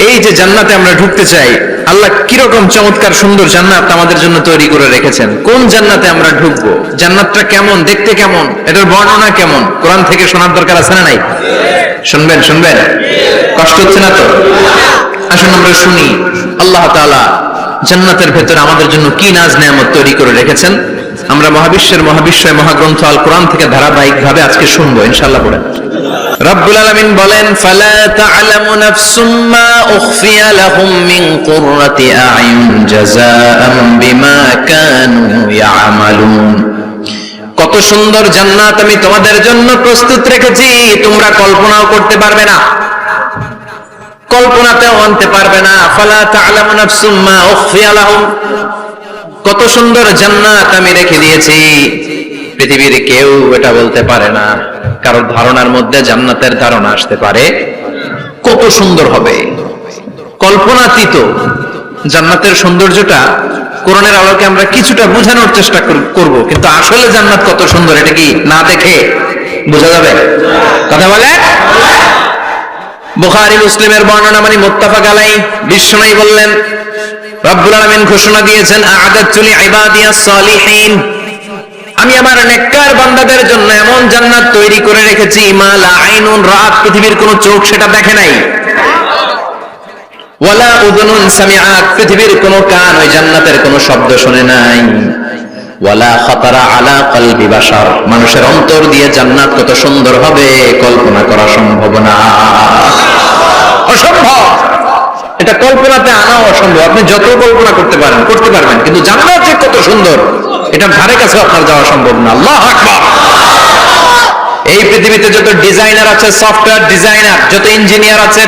এই যে জান্নাতে আমরা ঢুকতে চাই, আল্লাহ কিরকম চমৎকার সুন্দর জান্নাত আমাদের জন্য তৈরি করে রেখেছেন। কোন জান্নাতে আমরা ঢুকবো, জান্নাতটা কেমন, দেখতে কেমন, এটার বর্ণনা কেমন, কোরআন থেকে শোনার দরকার আছে না নাই? শুনবেন শুনবেন, কষ্ট হচ্ছে না তো? আসুন আমরা শুনি আল্লাহ তাআলা জান্নাতের ভেতরে আমাদের জন্য কি নাজ নেয়ামত তৈরি করে রেখেছেন। আমরা মহাবিশ্বয় মহাগ্রন্থ আল কোরআন থেকে ধারাবাহিকভাবে আজকে শুনবো ইনশাআল্লাহ। পড়েন। রব্বুল আলামিন বলেন, ফালা তা'লামু নাফসুম মা উখফিয়া লাহুম মিন কুররাতি আ'য়ুন জাযাআম বিমা কানু ইয়া'মালুন। কত সুন্দর জান্নাত আমি তোমাদের জন্য প্রস্তুত রেখেছি, তোমরা কল্পনাও করতে পারবে না, কল্পনাতেও আনতে পারবে না। ফালা তা'লামু নাফসুম মা উখফিয়া লাহুম, কত সুন্দর জান্নাত আমি রেখে দিয়েছি, পৃথিবীর কেউ এটা বলতে পারে না। কারোর ধারণার মধ্যে জান্নাতের ধারণা আসতে পারে কত সুন্দর হবে, কল্পনাতীত জান্নাতের সৌন্দর্যটা কোরআনের আলোকে আমরা কিছুটা বোঝানোর চেষ্টা করব, কিন্তু আসলে জান্নাত কত সুন্দর এটা কি না দেখে বোঝা যাবে? কথা বলে। বুখারী মুসলিমের বর্ণনা মানে মুত্তাফাক আলাইহি, বিশ্বনবী বললেন, রব্বুল আলামিন ঘোষণা দিয়েছেন, আ'আদাতু লিইবাদিয়াস সালিহিন, আমি আমার নেককার বান্দাদের জন্য এমন জান্নাত তৈরি করে রেখেছি, মা লা আইনুন রাআত, পৃথিবীর কোন চোখ সেটা দেখে নাই, ওয়ালা উযুনুন সামিআত, পৃথিবীর কোন কান ওই জান্নাতের কোন শব্দ শুনে নাই, ওয়ালা খাতারা আলা কলবি বাশার, মানুষের অন্তর দিয়ে জান্নাত কত সুন্দর হবে কল্পনা করা সম্ভব না, অসম্ভব। এটা কল্পনাতে আনা অসম্ভব, আপনি যত কল্পনা করতে পারেন করতে পারবেন, কিন্তু জান্নাত যে কত সুন্দর এটার ধারে কাছে আপনার যাওয়া সম্ভব না। আল্লাহু আকবার। এই পৃথিবীতে যত ডিজাইনার আছে, সফটওয়্যার ডিজাইনার, যত ইঞ্জিনিয়ার আছে,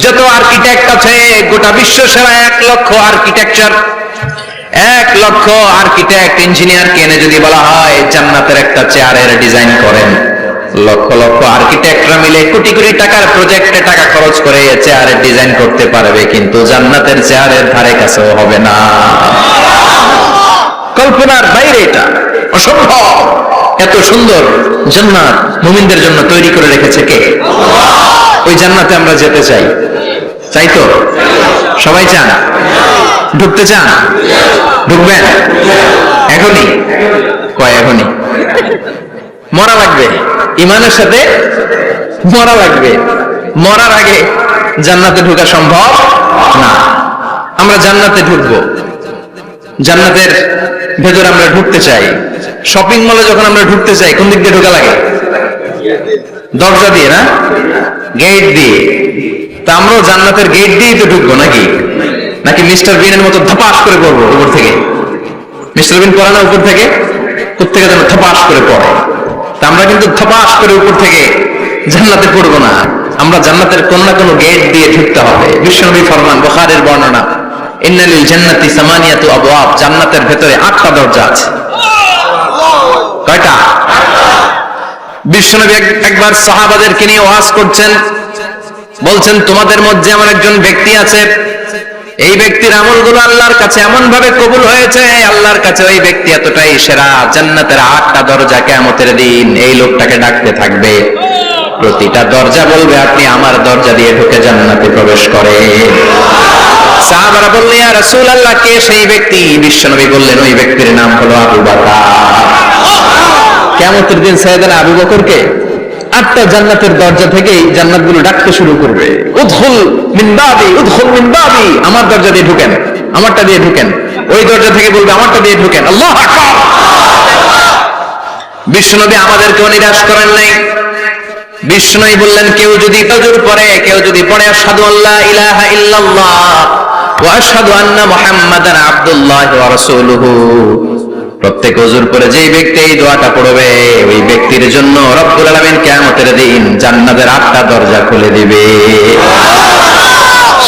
যত আর্কিটেক্ট আছে, গোটা বিশ্ব সেরা 1 লক্ষ আর্কিটেকচার, 1 লক্ষ আর্কিটেক্ট ইঞ্জিনিয়ারকে এনে যদি বলা হয় জান্নাতের একটা চেয়ারের ডিজাইন করেন, লক্ষ লক্ষ আর্কিটেক্টরা মিলে কোটি কোটি টাকার প্রজেক্টে টাকা খরচ করে চেয়ারের ডিজাইন করতে পারবে, কিন্তু জান্নাতের চেয়ারের ধারে কাছেও হবে না। কল্পনার বাইরে, এটা অসম্ভব। এত সুন্দর জান্নাত মুমিনদের জন্য তৈরি করে রেখেছে কে? ওই জান্নাতে আমরা যেতে চাই, চাই তো? সবাই চান? ঢুকতে চান? ঢুকবেন এখনই? কয় এখনই? মরা লাগবে, ইমানের সাথে মরা লাগবে, মরার আগে জান্নাতে ঢোকা সম্ভব না। আমরা জান্নাতে ঢুকবো, জান্নাতের ভেতরে আমরা ঢুকতে চাই। শপিং মলে যখন আমরা ঢুকতে চাই কোন দিক দিয়ে ঢোকা লাগে? দরজা দিয়ে না, গেট দিয়ে। তা আমরাও জান্নাতের গেট দিয়েই তো ঢুকবো নাকি? নাকি মিস্টার বিনের মতো ধপাস করে পড়বো উপর থেকে? মিস্টার বিন পড়ে না উপর থেকে, প্রত্যেকে যেন ধপাস করে পড়ে। তা আমরা কিন্তু ধপাস করে উপর থেকে জান্নাতে পড়বো না, আমরা জান্নাতের কোন না কোনো গেট দিয়ে ঢুকতে হবে। বিশ্বনবী ফরমান, বুখারীর বর্ণনা, ইন্না লিল জান্নাতি সামানিয়াতু আবওয়াব, জান্নাতের ভেতরে 8টা দরজা আছে। কয়টা? বিশ্বনবী একবার সাহাবাদেরকে নিয়ে ওয়াজ করছেন, বলছেন, তোমাদের মধ্যে এমন একজন ব্যক্তি আছে, এই ব্যক্তির আমলগুলো আল্লাহর কাছে এমন ভাবে কবুল হয়েছে, আল্লাহর কাছে ওই ব্যক্তি এতটাই সেরা, জান্নাতের 8টা দরজা কিয়ামতের দিন এই লোকটাকে ডাকতে থাকবে, প্রতিটা দরজা বলবে আপনি আমার দরজা দিয়ে ঢুকে জান্নাতে প্রবেশ করেন। সাহাবারা বললেন, ইয়া রাসূলুল্লাহ, কে সেই ব্যক্তি? বিশ্বনবী বললেন, ওই ব্যক্তির নাম হলো আবু বকর। কিয়ামতের দিন সাইয়েদনা আবু বকরকে 8টা জান্নাতের দরজা থেকেই জান্নাতগুলো ডাকতে শুরু করবে, উদখুল মিন বাবি, উদখুল মিন বাবি, আমার দরজা দিয়ে ঢুকেন, আমারটা দিয়ে ঢুকেন। ওই দরজা থেকে বলবে আমারটা দিয়ে ঢুকেন। আল্লাহু আকবার। বিশ্বনবী আমাদেরকেও নিরাশ করেন নাই। বিশ্বনবী বললেন, কেউ যদি তাজুর পড়ে, কেউ যদি পড়ে আশহাদু আল্লা ইলাহা ইল্লাল্লাহ ওয়া আশহাদু আন্না মুহাম্মাদান আবদুল্লাহ ওয়া রাসূলুহু, প্রত্যেক ওযুর পরে যেই ব্যক্তি এই দোয়াটা পড়বে, ওই ব্যক্তির জন্য রব্বুল আলামিন কিয়ামতের দিন জান্নাতের 8টা দরজা খুলে দিবে।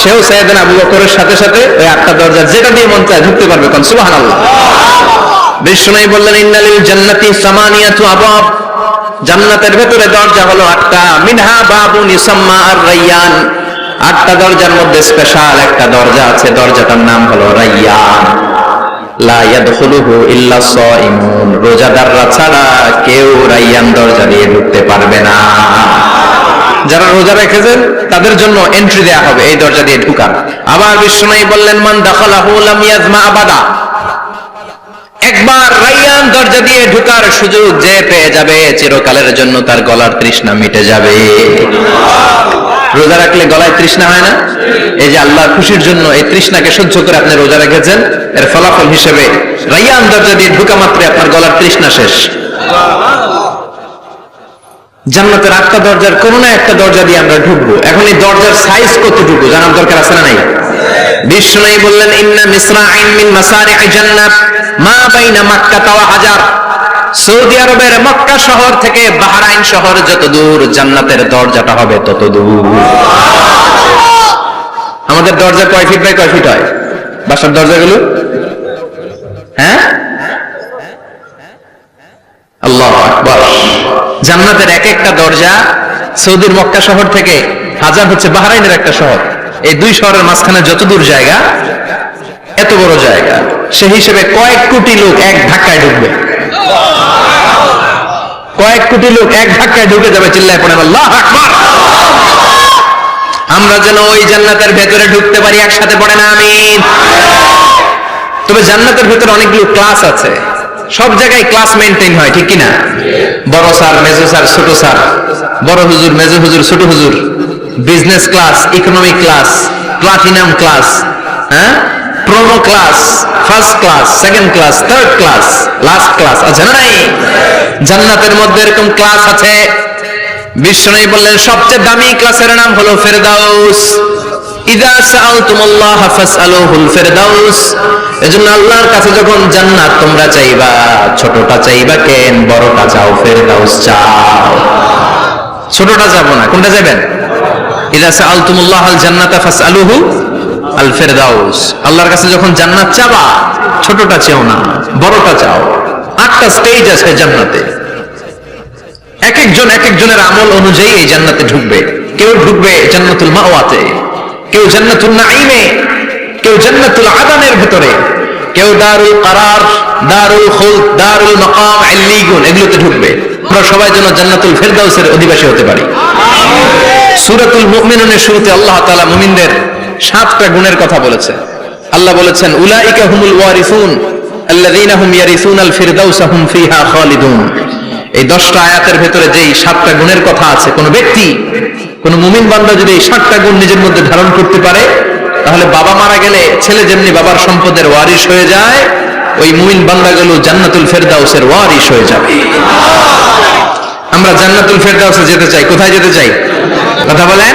সেও সাইয়েদনা আবু বকরের সাথে সাথে ওই 8টা দরজা যেটা দিয়ে মন চায় ঢুকতে পারবে। কোন সুবহানাল্লাহ। বিশ্বনবী বললেন, ইন্না লিল জান্নাতি সামানিয়াতু আবওয়াব, জান্নাতের ভেতরে দরজা হলো 8টা, মিনহা বাবুন ইউসাম্মা আর-রায়্যান, 8টা দরজার মধ্যে স্পেশাল একটা দরজা আছে, দরজাটার নাম হলো রায়্যান। লা ইয়াদখুলুহু ইল্লা সাইমুন, রোজাদাররা ছাড়া কেউ রায়্যান দরজা দিয়ে ঢুকতে পারবে না। যারা রোজা রেখেছেন তাদের জন্য এন্ট্রি দেয়া হবে এই দরজা দিয়ে ঢুকার। আবার বিশ্বনবী বললেন, মান দাখালাহু লাম ইয়াজমা আবাদা, একবার রায়্যান দরজা দিয়ে ঢুকার সুযোগ যে পেয়ে যাবে চিরকালের জন্য তার গলার তৃষ্ণা মিটে যাবে। রোজা রাখলে গলায় তৃষ্ণা হয় না? এই যে আল্লাহর খুশির জন্য এই তৃষ্ণাকে সহ্য করে আপনি রোজা রেখেছেন, এর ফলাফল হিসেবে রায়্যান দরজা দিয়ে ঢুকা মাত্র আপনার গলার তৃষ্ণা শেষ। জান্নাতের 8টা দরজার কোন না একটা দরজা দিয়ে আমরা ঢুকবো। এখন এই দরজার সাইজ কতটুকু জানার দরকার আছে না নাই? বিশ্বনবী বললেন, ইন্না মিসরাইন মিন মাসারি'ই জান্নাত মা বাইনা মাক্কা ওয়া হাজার। সৌদি আরবের মক্কা শহর থেকে বাহরাইন শহর যত দূর, জান্নাতের দরজাটা হবে তত দূর। আমাদের দরজা কয় ফিট বাই কয় ফিট হয় বাসার দরজাগুলো? হ্যাঁ, আল্লাহু আকবার। জান্নাতের এক একটা দরজা সৌদির মক্কা শহর থেকে হাজার হচ্ছে বাহরাইনের একটা শহর, এই দুই শহরের মাঝখানে যত দূর জায়গা, এত বড় জায়গা, সেই হিসেবে কয়েক কোটি লোক এক ধাক্কায় ঢুকবে। কয়েক কোটি লোক এক ধাক্কায় ঢুকে যাবে। চিল্লায় পড়েন আল্লাহু আকবার। আমরা যেন ওই জান্নাতের ভেতরে ঢুকতে পারি, একসাথে পড়েন আমিন। তবে জান্নাতের ভেতরে অনেকগুলো ক্লাস আছে, সব জায়গায় ক্লাস মেইনটেইন হয়, ঠিক কিনা? বড় স্যার, মেজো স্যার, ছোট স্যার, বড় হুজুর, মেজো হুজুর, ছোট হুজুর, business class, economic class, platinum class, হ্যাঁ, promo class, first class, second class, third class, last class আছে না নাই? জান্নাতের মধ্যে এরকম ক্লাস আছে। বিশ্বনবী বললেন, সবচেয়ে দামি ক্লাসের নাম হলো ফেরদাউস। ইযা সাআলতুমুল্লাহ ফাসআলুহুল ফেরদাউস। এজন্য আল্লাহর কাছে যখন জান্নাত তোমরা চাইবা, ছোটটা চাইবা কেন, বড়টা চাও, ফেরদাউস চাও। ছোটটা যাবো না, কোনটা যাবেন? ইযা সাআলতুমুল্লাহাল জান্নাতা ফাসআলুহু আল ফেরদাউস। আল্লাহর কাছে যখন জান্নাত চাবা, ছোটটা চাও না, বড়টা চাও। 8টা স্টেজ আছে জান্নাতে, এক একজন এক একজনের আমল অনুযায়ী এই জান্নাতে ঢুকবে। কেউ ঢুকবে জান্নাতুল মাওয়াতে, কেউ জান্নাতুল নাঈমে, কেউ জান্নাতুল আদানের ভিতরে, কেউ দারুল কারার, দারুল খুলদ, দারুল মাকাম, ইল্লিগুন, এগুলোতে ঢুকবে। আমরা সবাই যেন জান্নাতুল ফেরদাউসের অধিবাসী হতে পারি। সূরাতুল মুমিনুনের শুরুতে আল্লাহ তাআলা মুমিনদের 7টা গুণের কথা বলেছে। আল্লাহ বলেছেন, উলাইকা হুমুল ওয়ারিসুন আল্লাযীনা হুম ইয়ারিসুনাল ফিরদাউসা হুম ফিহা খালিদুন। এই 10টা আয়াতের ভেতরে যেই 7টা গুণের কথা আছে, কোন ব্যক্তি, কোন মুমিন বান্দা যদি এই 7টা গুণ নিজের মধ্যে ধারণ করতে পারে, তাহলে বাবা মারা গেলে ছেলে যেমনি বাবার সম্পদের ওয়ারিশ হয়ে যায়, ওই মুমিন বান্দাগুলো জান্নাতুল ফেরদাউসের ওয়ারিশ হয়ে যাবে। আমরা জান্নাতুল ফেরদাউসে যেতে চাই। কোথায় যেতে চাই? কথা বলেন।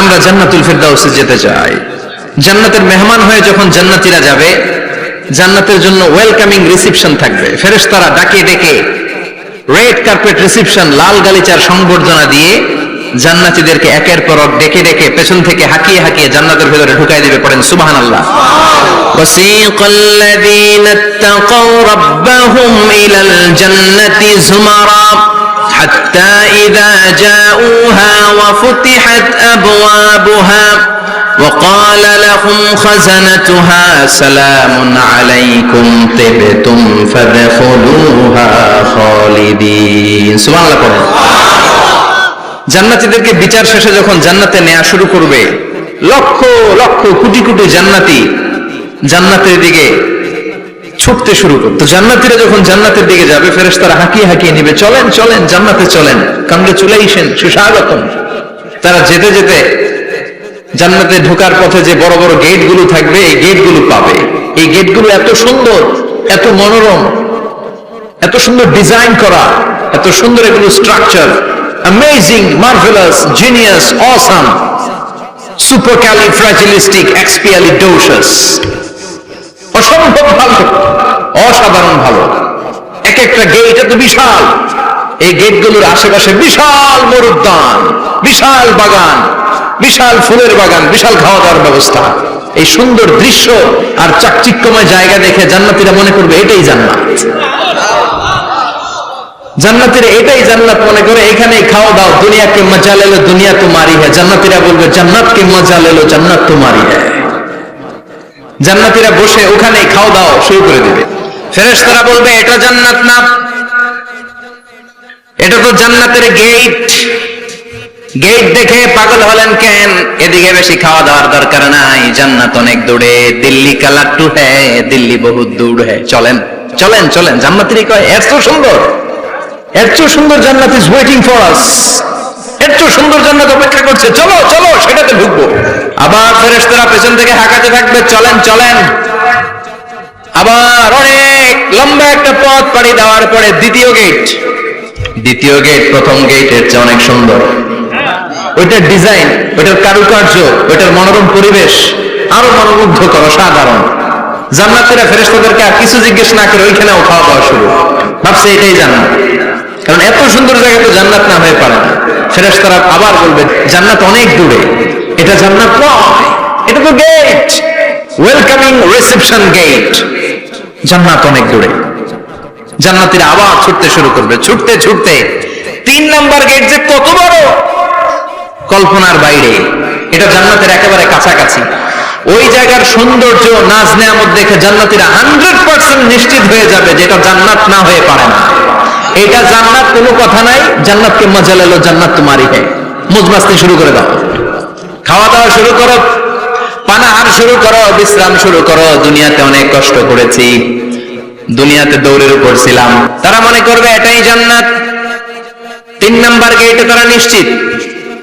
আমরা জান্নাতুল ফেরদাউসে যেতে চাই। জান্নাতের মেহমান হয়ে যখন জান্নাতীরা যাবে, জান্নাতের জন্য ওয়েলকামিং রিসেপশন থাকবে। ফেরেশতারা ডাকে ডেকে রেড কার্পেট রিসেপশন, লাল গালিচার সংবর্ধনা দিয়ে জান্নাতীদেরকে একের পর এক ডেকে ডেকে পেছন থেকে হাঁকিয়ে হাঁকিয়ে জান্নাতের ভেতরে ঢুকাই দিবে। পড়েন সুবহানাল্লাহ। ওয়াসিকাল্লাযীনা ইত্তাকাউ রাব্বাহুম ইলাল জান্নাতি যুমারা হাত্তা ইযা জাউহা ওয়া ফুতিহাত আবওয়াবুহা وقال لهم خزنتها سلام عليكم طبتم فادخلوها خالدين। সুবহানাল্লাহ পড়েন। জান্নাতীদেরকে বিচার শেষে যখন জান্নাতে নেওয়া শুরু করবে, লক্ষ লক্ষ কোটি কোটি জান্নাতি জান্নাতের দিকে ছুটতে শুরু করবে। তো জান্নাতীরা যখন জান্নাতের দিকে যাবে, ফেরেশতারা হাঁকিয়ে হাঁকিয়ে নিবে, চলেন চলেন জান্নাতে চলেন, কংগ্রেচুলেশন, সুস্বাগতম। তারা যেতে যেতে জান্নাতে ঢোকার পথে যে বড় বড় গেটগুলো থাকবে, এই গেটগুলো পাবে। এই গেটগুলো এত সুন্দর, এত মনোরম, এত সুন্দর ডিজাইন করা, এত সুন্দর এগুলো structure, amazing, marvellous, genius, awesome, supercalifragilisticexpialidocious, অসম্ভব ভালো, অসাধারণ ভালো। এক একটা গেট এত বিশাল। এই গেটগুলোর আশেপাশে বিশাল মরুদ্যান, বিশাল বাগান, বিশাল ফুলের বাগান, বিশাল খাওয়া দাওয়ার ব্যবস্থা। এই সুন্দর দৃশ্য আর চাকচিক্যময় জায়গা দেখে জান্নাতীরা মনে করবে এটাই জান্নাত। জান্নাতীরা এটাই জান্নাত মনে করে এখানেই খাওয়া দাও। দুনিয়া কে মজা লে লো, দুনিয়া তোমারি হ্যায়। জান্নাতীরা বলবে জান্নাত কে মজা লে লো, জান্নাত তোমারি হ্যায়। জান্নাতীরা বসে ওখানেই খাওয়া দাও শুরু করে দিবে। ফেরেশতারা বলবে এটা জান্নাত না, এটা তো জান্নাতের গেট। গেট দেখে পাগল হলেন কেন? এদিকে বেশি খাওয়া দাওয়ার দরকার নাই, জান্নাত অনেক দূরে। দিল্লি কা লাড্ডু হ্যায়, দিল্লি বহুত দূর হ্যায়। চলেন চলেন চলেন। জান্নাতীরা কয় এত সুন্দর, এত সুন্দর জান্নাত ইজ ওয়েটিং ফর আস, এত সুন্দর জান্নাত অপেক্ষা করছে, চলো চলো সেটাতে ঢুকবো। আবার ফেরেশতারা পেছন থেকে হাঁকাতে থাকবে, চলেন চলেন। আবার অনেক লম্বা একটা পথ পাড়ি দেওয়ার পরে দ্বিতীয় গেট। দ্বিতীয় গেট প্রথম গেটের চেয়ে অনেক সুন্দর। ওইটার ডিজাইন, ওইটার কারুকার্য, ওইটার মনোরম পরিবেশ আরো মনোমুগ্ধকর, অসাধারণ। জান্নাতীরা ফেরেশতাদেরকে আর কিছু জিজ্ঞেস না করে ওইখানেও খাওয়া দাওয়া শুরু। ভাবছে এটাই জান্নাত, কারণ এত সুন্দর জায়গা তো জান্নাত না হয়ে পারে না। ফেরেশতারা আবার বলবে জান্নাত অনেক দূরে, এটা জান্নাত নয়, এটা তো গেট, ওয়েলকামিং রিসেপশন গেট। জান্নাত অনেক দূরে। জান্নাতীরা আবার ছুটতে শুরু করবে, ছুটতে ছুটতে 3 নাম্বার গেট যে কত বড়, কল্পনার বাইরে। এটা জান্নাতের একেবারে কাছাকাছি। ওই জায়গার সৌন্দর্য, নাজ নেয়ামত দেখে জান্নাতীরা 100% নিশ্চিত হয়ে যাবে যে এটা জান্নাত না হয়ে পারে না। এটা জান্নাত, কোনো কথা নাই। জান্নাতকে মজা লেলো, জান্নাত তোমারই है। মুজমাস্তি শুরু করে দাও, খাওয়া দাওয়া শুরু করো, পানাহার শুরু করো, বিশ্রাম শুরু করো। দুনিয়াতে অনেক কষ্ট করেছি, দুনিয়াতে দৌড়ের উপর ছিলাম। তারা মনে করবে এটাই জান্নাত। 3 নাম্বার গেটে তারা নিশ্চিত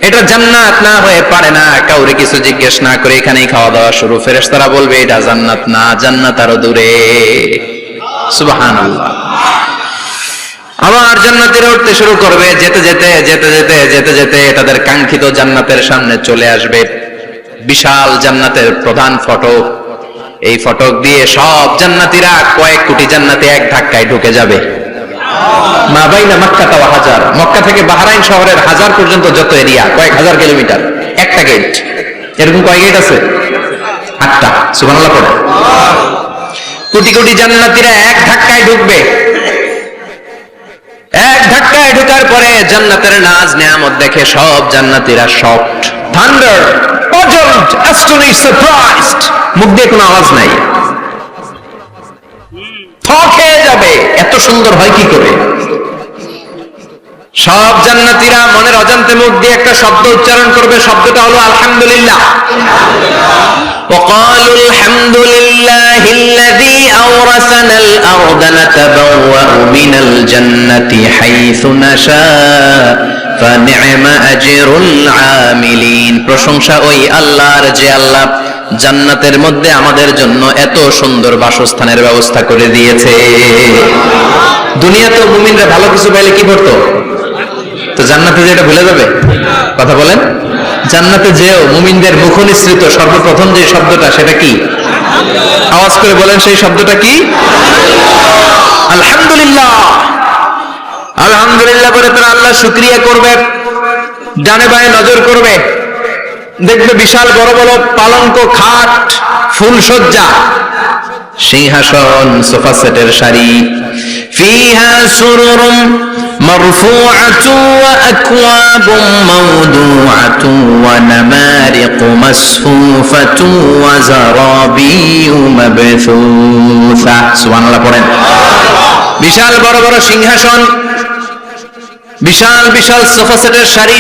এটা জান্নাত না হয়ে পারে না। কাউরে কিছু জিজ্ঞেস না করে এখানেই খাওয়া দাওয়া শুরু। ফেরেশতারা বলবে এটা জান্নাত না, জান্নাত আরো দূরে। সুবহানাল্লাহ। আবার জান্নাতীরা উঠতে শুরু করবে, যেতে যেতে যেতে যেতে যেতে যেতে তাদের কাঙ্ক্ষিত জান্নাতের সামনে চলে আসবে। বিশাল জান্নাতের প্রধান ফটক। এই ফটক দিয়ে সব জান্নাতীরা, কয়েক কোটি জান্নাতি এক ধাক্কায় ঢুকে যাবে। মা বাইনা মক্কা ওয়া হাজার, মক্কা থেকে বাহরাইন শহরের হাজার পর্যন্ত যত এরিয়া, কয়েক হাজার কিলোমিটার, একটা গেট। এরকম কয় গেট আছে? 8টা। সুবহানাল্লাহ পড়ে। কোটি কোটি জান্নাতীরা এক ধাক্কায় ঢুকবে। এক ধাক্কায় ঢোকার পরে জান্নাতের নাজ নেয়ামত দেখে সব জান্নাতীরা shocked, thunder, puzzled, astonished, surprised. মুখ দিয়ে কোনো আওয়াজ নাই, থক হয়ে যাবে। এত সুন্দর হয় কি করে? সব জান্নাতীরা মনের অজান্তে মুখ দিয়ে একটা শব্দ উচ্চারণ করবে। শব্দটা হলো আলহামদুলিল্লাহ। وقالوا الحمد لله الذي أورثنا الأرض نتبوأ من الجنة حيث نشاء فنعم أجر العاملين। প্রশংসা ওই আল্লাহর, যে আল্লাহ জান্নাতের মধ্যে আমাদের জন্য এত সুন্দর বাসস্থানের ব্যবস্থা করে দিয়েছে। দুনিয়াতে মুমিনরা ভালো কিছু পাইলে কি করতো? তো জান্নাতে যেটা ভুলে যাবে? কথা বলেন। জান্নাতে যেও মুমিনদের মুখ নিঃসৃত সর্বপ্রথম যে শব্দটা, সেটা কি? আওয়াজ করে বলেন, সেই শব্দটা কি? আলহামদুলিল্লাহ। আলহামদুলিল্লাহ বলে তারা আল্লাহ শুকরিয়া করবে। ডানে বায়ে নজর করবে, দেখবে বিশাল বড় বড় পালঙ্ক, খাট, ফুলসজ্জা, সিংহাসন, সোফা সেটের সারি। ফিহা সুরুরুম মারফুআতুন ওয়া আকওয়াবুম মাওদুআতুন ওয়া নামারিকু মাসফুফাতুন ওয়া যারাবিয়্যু মাবথুসা। সুবহানাল্লাহ পড়েন। বিশাল বড় বড় সিংহাসন, বিশাল বিশাল সোফা সেটের সারি,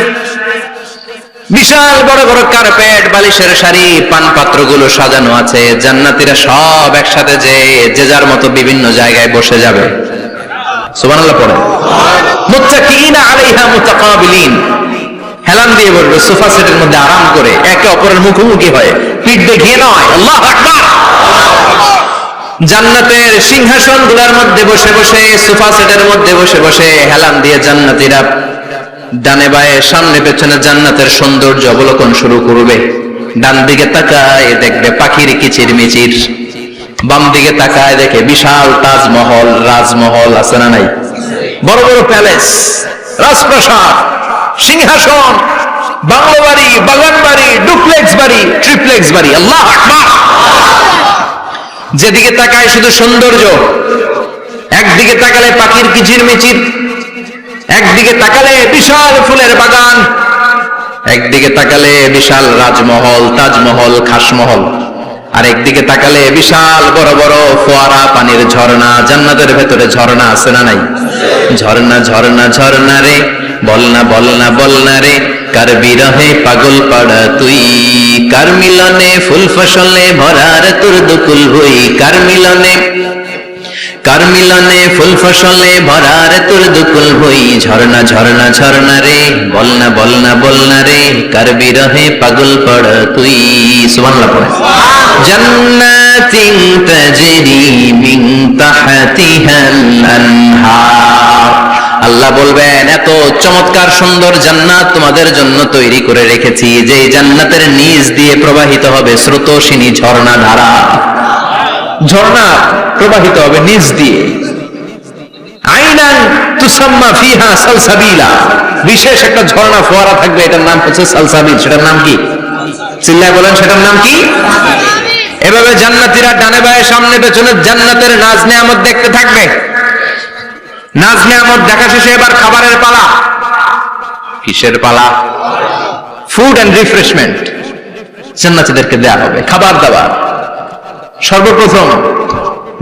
বিশাল বড় বড় কার্পেট, বালিশের সারি, পানপাত্রগুলো সাজানো আছে। জান্নাতীরা সব একসাথে যে যার মতো বিভিন্ন জায়গায় বসে যাবে। সুবহানাল্লাহ পড়ে। মুত্তাকিনা আলাইহা মুতাকাবিলিন, হেলান দিয়ে বসবে সোফা সেটের মধ্যে আরাম করে, একে অপরের মুখোমুখি হয়ে, পিঠ দেখিয়ে নয়। আল্লাহু আকবার। জান্নাতের সিংহাসনগুলোর মধ্যে বসে বসে, সোফা সেটের মধ্যে বসে বসে হেলান দিয়ে জান্নাতীরা ডানে বায়ে সামনে পেছনে জান্নাতের সৌন্দর্য অবলোকন শুরু করবে। ডান দিকে তাকায় দেখবে পাখির কিচির মিচির, বাম দিকে তাকায় দেখে বিশাল তাজমহল, রাজমহল আছে না নাই? বড় বড় প্যালেস, রাজপ্রাসাদ, সিংহাসন, বাংলো বাড়ি, বাগান বাড়ি, ডুপ্লেক্স বাড়ি, ট্রিপ্লেক্স বাড়ি। আল্লাহু আকবার। যেদিকে তাকায় শুধু সৌন্দর্য। একদিকে তাকালে পাখির কিচির মিচির, একদিকে তাকালে বিশাল ফুলের বাগান, একদিকে তাকালে বিশাল রাজমহল, তাজমহল, খাসমহল, আর একদিকে তাকালে বিশাল বড় বড় ফোয়ারা, পানির ঝর্ণা। জান্নাতের ভেতরে ঝর্ণা আছে না নাই? ঝর্ণা ঝর্ণা ঝর্ণা রে, বলনা বলনা বলনা রে, কার বিরহে পাগল পাড়া তুই, কার মিলনে ফুল ফসলে ভরার তোর দুকুল ভুই, কার মিলনে ফুল ফসলে ভরার তোর দুকুল ভুই, ঝর্ণা ঝর্ণা ঝর্ণা রে বলনা বলনা বলনা রে, কার বিরহে পাগল পাড়া তুই। সুবহানাল্লাহ পড়ে। জান্নাতিন তাজরি মিন তাহতিহাল আনহার, আল্লাহ বলবেন এত চমৎকার সুন্দর জান্নাত তোমাদের জন্য তৈরি করে রেখেছি, যে জান্নাতের নিচ দিয়ে প্রবাহিত হবে স্রোতস্বিনী ঝর্ণা ধারা। ঝর্ণা প্রবাহিত হবে নিচ দিয়ে। আইনান তুসাম্মা ফিহা সালসাবিলা, বিশেষ একটা ঝর্ণা ফোয়ারা থাকবে, এটার নাম হচ্ছে সালসাবিল। সেটার নাম কি? চিল্লায় বলেন, সেটার নাম কি? এভাবে জান্নাতীরা ডানে বায়ে সামনে পেছনে জান্নাতের নাজ নেয়ামত দেখতে থাকবে। নাজ নেয়ামত দেখা শেষে এবার খাবারের পালা। কিসের পালা? ফুড এন্ড রিফ্রেশমেন্ট জান্নাতীদেরকে দেয়া হবে, খাবার দাবার। সর্বপ্রথম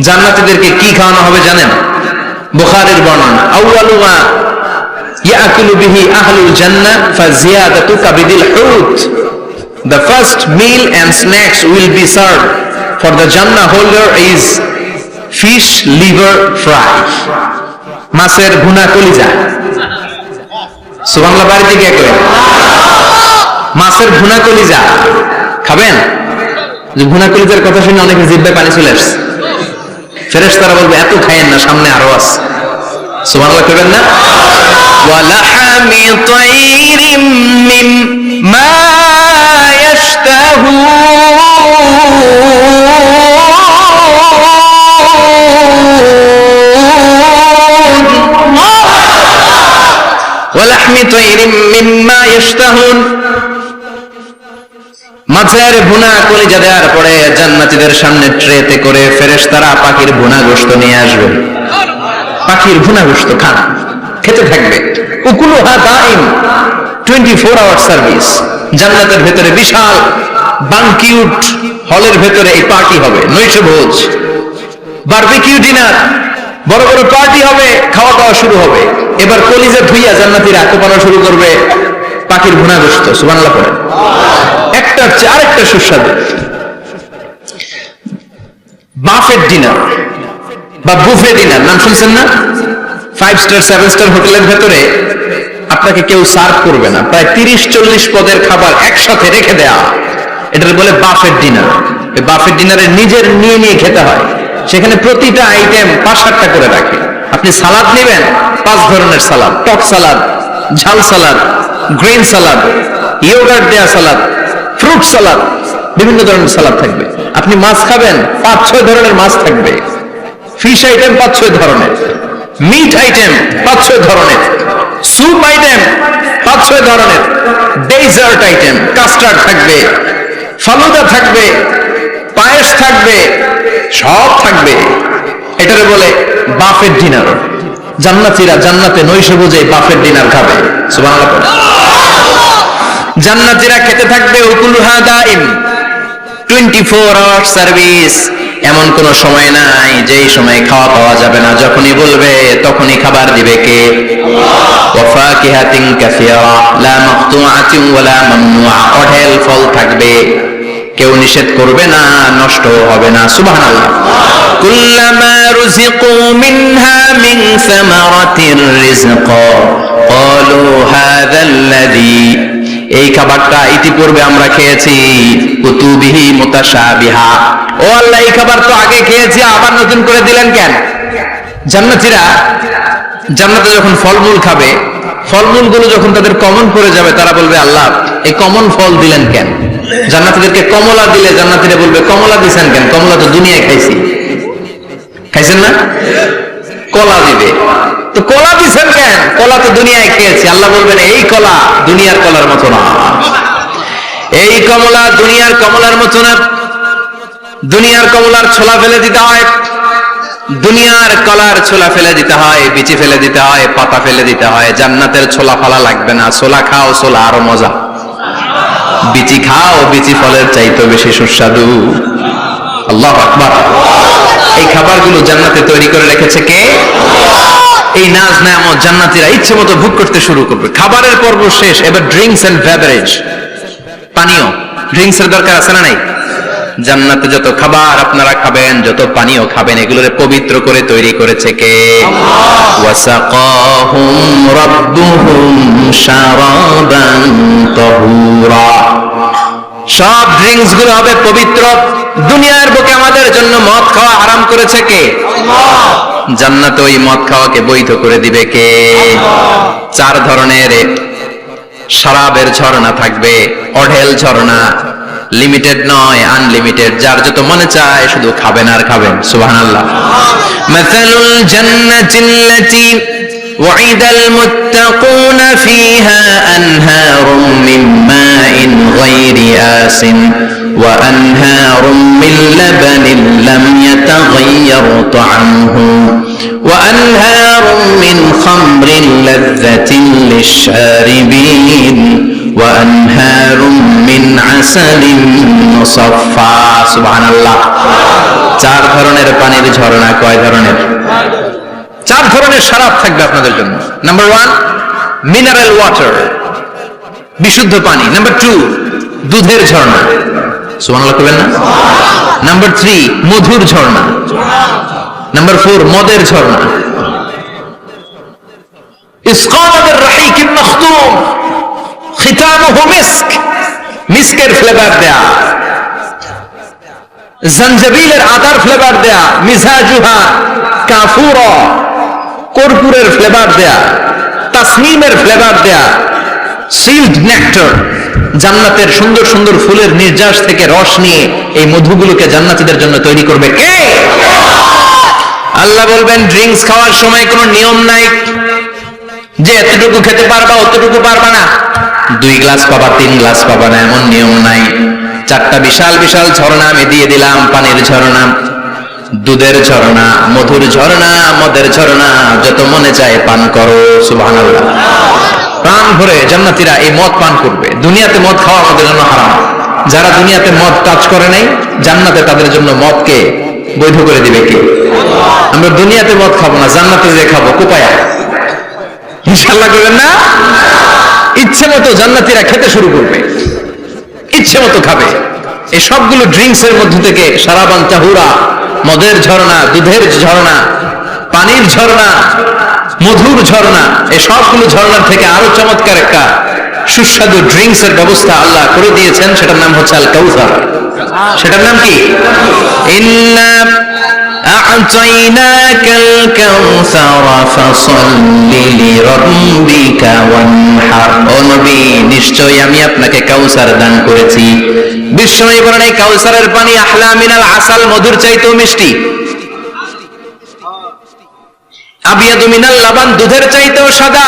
জান্নাতীদেরকে কি খাওয়ানো হবে জানেন? বুখারীর বর্ণনা, আউয়ালু মা ইয়াকুলু বিহি আহলুল জান্নাহ ফাজিয়াদাতু কাবিদিল হুত, the first meal and snacks will be served for the Jannah holder is fish liver fry, মাছের ভুনা কলিজা। সুবহানাল্লাহ, বাড়িতে গিয়ে করেন মাছের ভুনা কলিজা খাবেন। যে ভুনা কলিজার কথা শুনে অনেকে জিহ্বায় পানি চলে আসছে। ফেরেশতারা বলবে এত খায়েন না, সামনে আরো আছে। সুবহানাল্লাহ করবেন না? ওয়া লাহামি তাইরিম মিম্মা ইয়াশতাহুন, ওয়া লাহমি তাইরিম মিম্মা ইয়াশতাহুন, মাছের ভুনা কলিজা দেওয়ার পরে জান্নাতীদের সামনে ট্রেতে করে ফেরেশতারা পাখির ভুনা গোশত নিয়ে আসবে। পাখির ভুনা গোশত খান, খেতে থাকবে। উকুলুহা দাইম, 24 আওয়ার সার্ভিস। জান্নাতের ভেতরে বিশাল বানকিউট হলের ভেতরে এই পার্টি হবে, নৈশ ভোজ, বারবিকিউ ডিনার, বড় বড় পার্টি হবে, খাওয়া দাওয়া শুরু হবে। এবার কলিজা ধুইয়া জান্নাতীরা কোপানো শুরু করবে পাখির ভুনা গোশত। সুবহানাল্লাহ পড়ে। একটার চেয়ে আরেকটা সুস্বাদু। বাফেট ডিনার বা বুফে ডিনার নাম শুনছেন না? 5 স্টার 7 স্টার হোটেলের ভেতরে আপনাকে কেউ সার্ভ করবে না, প্রায় 30-40 পদের খাবার একসাথে রেখে দেয়া, এটার বলে বাফেট ডিনার। এই বাফেট ডিনারে নিজের নিয়ে নিয়ে খেতে হয়। সেখানে প্রতিটা আইটেম 5-8টা করে রাখে। আপনি সালাদ নেবেন, 5 ধরনের সালাদ, টক সালাদ, ঝাল সালাদ, গ্রিন সালাদ, ইয়োগার্ট দেয়া সালাদ, ফ্রুট সালাদ, বিভিন্ন ধরনের সালাদ থাকবে। আপনি মাছ খাবেন, 5-6 ধরনের মাছ থাকবে। ফিশ আইটেম 5-6 ধরনের, মিট আইটেম 5-6 ধরনের, স্যুপ আইটেম 5-6 ধরনের, ডেজার্ট আইটেম, কাস্টার্ড থাকবে, ফালুদা থাকবে, পায়েস থাকবে, সব থাকবে। এটারে বলে বাফেট ডিনার। জান্নাতীরা জান্নাতে নৈশভোজে বাফেট ডিনার খাবে। সুবহানাল্লাহ। জান্নাতীরা খেতে থাকবে উকুলুহা দাইম, 24 আওয়ার সার্ভিস। এমন কোন সময় নাই যেই সময় খাওয়া পাওয়া যাবে না। যখনই বলবে তখনই খাবার দিবে কে? আল্লাহ। ওয়া ফাকিহাতিন কাসীরা লা মাকতুআতিন ওয়ালা মামনুআ, অঢেল ফল থাকবে, কেউ নিষেধ করবে না, নষ্ট হবে না। সুবহানাল্লাহ। কুল্লামা রুজিকু মিনহা মিন সামারাতির রিজকা ক্বালু হাযাল্লাযী, এই খাবারটা ইতিপূর্বে আমরা খেয়েছি, কুতুবিহি মুতাশাবিহা, ও আল্লাহ এই খাবার তো আগে খেয়েছি, আবার নতুন করে দিলেন কেন? জান্নাতীরা জান্নাতে যখন ফলমূল খাবে, ফলমূলগুলো যখন তাদের কমন পড়ে যাবে, তারা বলবে আল্লাহ এই কমন ফল দিলেন কেন? জান্নাতীদেরকে কমলা দিলে জান্নাতীরা বলবে কমলা দিছেন কেন? কমলা তো দুনিয়ায় খাইছি। খাইছেন না? কলা দিবে, তো কলা দিছেন কেন? কলা তো দুনিয়ায় খেয়েছি। আল্লাহ বলবেন এই কলা দুনিয়ার কলার মতো না, এই কমলা দুনিয়ার কমলার মতো না। দুনিয়ার কমলার ছোলা ফেলে দিতে হয়, দুনিয়ার কলার ছোলা ফেলে দিতে হয়, বিচি ফেলে দিতে হয়, পাতা ফেলে দিতে হয়। জান্নাতের ছোলা ফালা লাগবে না, ছোলা খাও, ছোলা আরো মজা। বিচি খাও, বিচি ফলের চাইতে বেশি সুস্বাদু। আল্লাহু আকবার। এই খাবারগুলো জান্নাতে তৈরি করে রেখেছে কে? এই নাজ নেয়ামত জান্নাতীরা ইচ্ছে মতো ভোগ করতে শুরু করবে। খাবারের পর্ব শেষ, এবার ড্রিঙ্কস এন্ড বেভারেজ, পানীয়। ড্রিঙ্কস এর দরকার আছে না নাই? জান্নাতে যত খাবার আপনারা খাবেন, যত পানীয় খাবেন, এগুলোরে পবিত্র করে তৈরি করেছে কে? ওয়াসাকাহুম রাব্বুহুম শারাবান তাহুরা। সব ড্রিঙ্কস গুলো হবে পবিত্র। দুনিয়ার বুকে আমাদের জন্য মদ খাওয়া হারাম করেছে কে? জান্নাতে ওই মদ খাওয়াকে বৈধ করে দিবে কে? 4 ধরনের শরাবের ঝর্ণা থাকবে, অঢেল ঝর্ণা, লিমিটেড নয়, আনলিমিটেড। যার যত মনে চায় শুধু খাবেন আর খাবেন। সুবহানাল্লাহ। মাসালুল জান্নাতিল্লাতী ওয়াইদাল মুত্তাকুনা ফীহা আনহারুম মিন মাইন গায়রি আসিন ওয়া আনহারুম মিন লাবানিন লাম ইয়াতাগায়্যার তা'আমুহু ওয়া আনহারুম মিন খামরিন লাযযাতিন লিশ-শারিবিন ওয়া আনহারুম মিন আসালিন মুসাফফা। সুবহানাল্লাহ। 4 ধরনের পানির ঝর্ণা। কয় ধরনের? 4 ধরনের শরাব থাকবে আপনাদের জন্য। নাম্বার 1 মিনারেল ওয়াটার, বিশুদ্ধ পানি। নাম্বার 2 দুধের ঝর্ণা। সুবহানাল্লাহ কইবেন না? নাম্বার 3 মধুর ঝর্ণা। নাম্বার 4 মদের ঝর্ণা। ইসকানার রাহিকিন মখতুম খিতামুহু মিস্ক, মিস্কের ফ্লেভার দেয়া। জঞ্জবিলের আদার ফ্লেভার দেয়া। মিজাজুহা কাফুরা, কর্পূরের ফ্লেভার দেয়া। তাসনিমের ফ্লেভার দেয়া। সিল্ড নেক্টার, জান্নাতের সুন্দর সুন্দর ফুলের নির্যাস থেকে রস নিয়ে এই মধুগুলোকে জান্নাতীদের জন্য তৈরি করবে কে? আল্লাহ বলবেন ড্রিঙ্কস খাওয়ার সময় কোনো নিয়ম নাই যে এতটুকু খেতে পারবা অতটুকু পারবা না, 2 গ্লাস পাবা 3 গ্লাস পাবা না, এমন নিয়ম নাই। 4টা বিশাল বিশাল ঝর্ণা আমি দিয়ে দিলাম। পানির ঝর্ণা, দুধের ঝর্ণা, মধুর ঝর্ণা, মদের ঝর্ণা, যত মনে চায় পান করো। সুবহানাল্লাহ। প্রাণ ভরে জান্নাতীরা এই মদ পান করবে। দুনিয়াতে মদ খাওয়া আমাদের জন্য হারাম। যারা দুনিয়াতে মদ টাচ করে নাই, জান্নাতে তাদের জন্য মদকে বৈধ করে দিবে কে? আমরা দুনিয়াতে মদ খাবো না, জান্নাতে যে খাবো। কোপায়া ইনশাআল্লাহ করবেন না? ইচ্ছে মতো জান্নাতীরা খেতে শুরু করবে, ইচ্ছে মতো খাবে। এই সবগুলো ড্রিঙ্কস এর মধ্যে থেকে শারাবান তাহুরা, মদের ঝর্ণা, দুধের ঝর্ণা, পানির ঝর্ণা, মধুর ঝর্ণা, এই সবগুলো ঝর্ণার থেকে আরো চমৎকার একটা সুস্বাদু ড্রিঙ্কস এর ব্যবস্থা আল্লাহ করে দিয়েছেন। সেটার নাম হচ্ছে আল কাউসার। সেটার নাম কি? ইন্না আ'তাইনাকাল কাউসার ফাসাল্লি লিরাব্বিকা ওয়ানহার। ও নবী, নিশ্চয়ই আমি আপনাকে কাউসার দান করেছি। বিশ্বনবী বলেন এই কাউসারের পানি আহলা মিনাল আসাল, মধুর চাইতেও মিষ্টি। আবিয়াদু মিনাল লাবান, দুধের চাইতেও সাদা।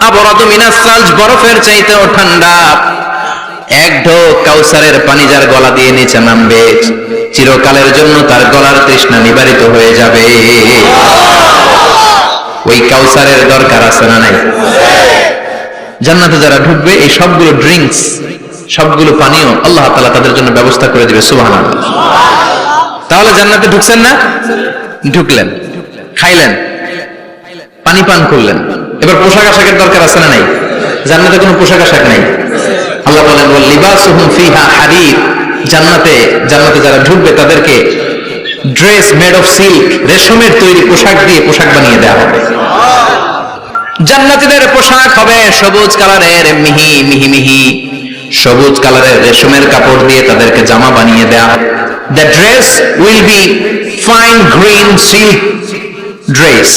আবরাদু মিনাস সালজ, বরফের চাইতেও ঠান্ডা। এক ঢোক কাউসারের পানি যার গলা দিয়ে নিচে নামবে, চিরকালের জন্য তার গলার তৃষ্ণা নিবারিত হয়ে যাবে। ওই কাউসারের দরকার আছে না নাই? জান্নাতে যারা ঢুকবে এই সবগুলো ড্রিঙ্কস, সবগুলো পানীয় আল্লাহ তাআলা তাদের জন্য ব্যবস্থা করে দিবে। সুবহানাল্লাহ। তাহলে জান্নাতে ঢুকছেন না? ঢুকলেন, খাইলেন, পানি পান করলেন। এবার পোশাক আশাকের দরকার আছে না নাই? জান্নাতে কোনো পোশাক আশাক নাই। আল্লাহ বলেন ওয়াল লিবাসুহুম ফিহা হারির। জান্নাতে যারা ঢুকবে তাদেরকে ড্রেস মেড অফ সিল্ক, রেশমের তৈরি পোশাক দিয়ে পোশাক বানিয়ে দেওয়া হবে। জান্নাতীদের পোশাক হবে সবুজ কালারের, মিহি মিহি মিহি সবুজ কালারের রেশমের কাপড় দিয়ে তাদেরকে জামা বানিয়ে দেওয়া হবে। The dress will be fine green silk dress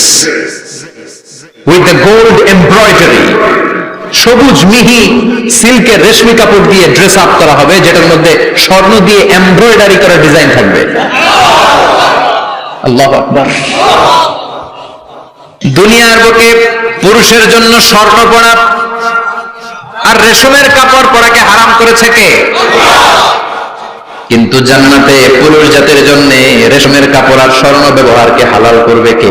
with the gold embroidery. সবুজ মিহি সিল্কের রেশমি কাপড় দিয়ে ড্রেস আপ করা হবে, যেটার মধ্যে স্বর্ণ দিয়ে এমব্রয়ডারি করা ডিজাইন থাকবে। আল্লাহু আকবার। দুনিয়ার বুকে পুরুষের জন্য স্বর্ণ পরা আর রেশমের কাপড় পরাকে হারাম করেছে কে? কিন্তু জান্নাতে পুরুষ জাতির জন্য রেশমের কাপড় আর স্বর্ণ ব্যবহারকে হালাল করবে কে?